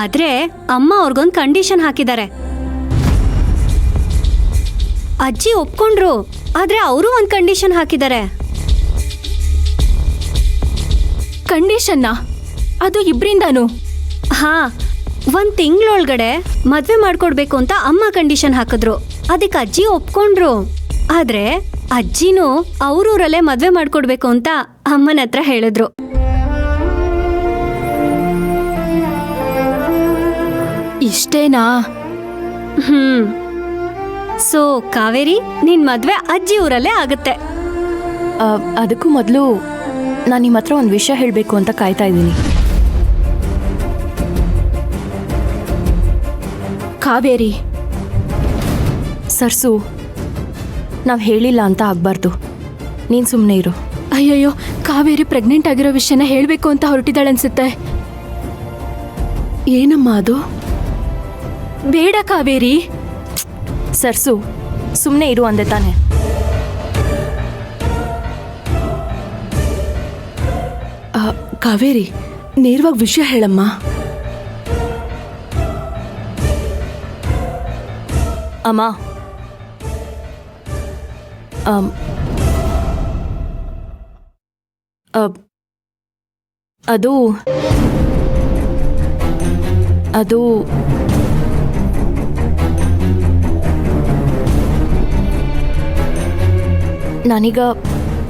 ಆದ್ರೆ ಅಮ್ಮ ಅವ್ರಿಗೊಂದು ಕಂಡೀಷನ್ ಹಾಕಿದ್ದಾರೆ. ಅಜ್ಜಿ ಒಪ್ಕೊಂಡ್ರು, ಆದ್ರೆ ಅವರು ಒಂದು ಕಂಡೀಷನ್ ಹಾಕಿದ್ದಾರೆ. ಕಂಡೀಷನ್ನ? ಅದು ಇಬ್ರಿಂದಾನು? ಹಾ, 1 ತಿಂಗಳೊಳಗಡೆ ಮದ್ವೆ ಮಾಡ್ಕೊಡ್ಬೇಕು ಅಂತ ಅಮ್ಮ ಕಂಡೀಷನ್ ಹಾಕಿದ್ರು. ಅದಕ್ಕೆ ಅಜ್ಜಿ ಒಪ್ಕೊಂಡ್ರು. ಆದ್ರೆ ಅಜ್ಜಿನೂ ಅವ್ರೂರಲ್ಲೇ ಮದ್ವೆ ಮಾಡ್ಕೊಡ್ಬೇಕು ಅಂತ ಅಮ್ಮನ ಹತ್ರ ಹೇಳಿದ್ರು. ಇಷ್ಟೇನಾ? ಸೊ ಕಾವೇರಿ, ನಿನ್ ಮದ್ವೆ ಅಜ್ಜಿ ಊರಲ್ಲೇ ಆಗುತ್ತೆ. ಅದಕ್ಕೂ ಮೊದಲು ನಾನು ನಿಮ್ಮ ಹತ್ರ ಒಂದು ವಿಷಯ ಹೇಳಬೇಕು ಅಂತ ಕಾಯ್ತಾ ಇದ್ದೀನಿ. ಕಾವೇರಿ, ಸರ್ಸು ನಾವು ಹೇಳಿಲ್ಲ ಅಂತ ಆಗ್ಬಾರ್ದು. ನೀನು ಸುಮ್ಮನೆ ಇರು. ಅಯ್ಯಯ್ಯೋ, ಕಾವೇರಿ ಪ್ರೆಗ್ನೆಂಟ್ ಆಗಿರೋ ವಿಷಯನ ಹೇಳಬೇಕು ಅಂತ ಹೊರಟಿದ್ದಾಳೆ ಅನ್ಸುತ್ತೆ. ಏನಮ್ಮ ಅದು? ಬೇಡ ಕಾವೇರಿ. ಸರ್ಸು ಸುಮ್ಮನೆ ಇರು ಅಂದೆ ತಾನೆ. ಕಾವೇರಿ, ನೇರವಾಗಿ ವಿಷಯ ಹೇಳಮ್ಮ. ಅಮ್ಮ, ಅದು ಅದು ನಾನೀಗ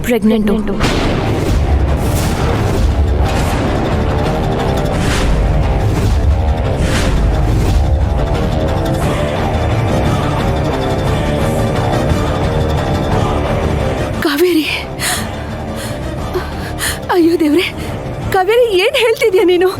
ಪ್ರೆಗ್ನೆಂಟು. ಕಾವೇರಿ, ಅಯ್ಯೋ ದೇವ್ರೆ, ಕಾವೇರಿ ಏನ್ ಹೇಳ್ತಿದ್ಯಾ ನೀನು?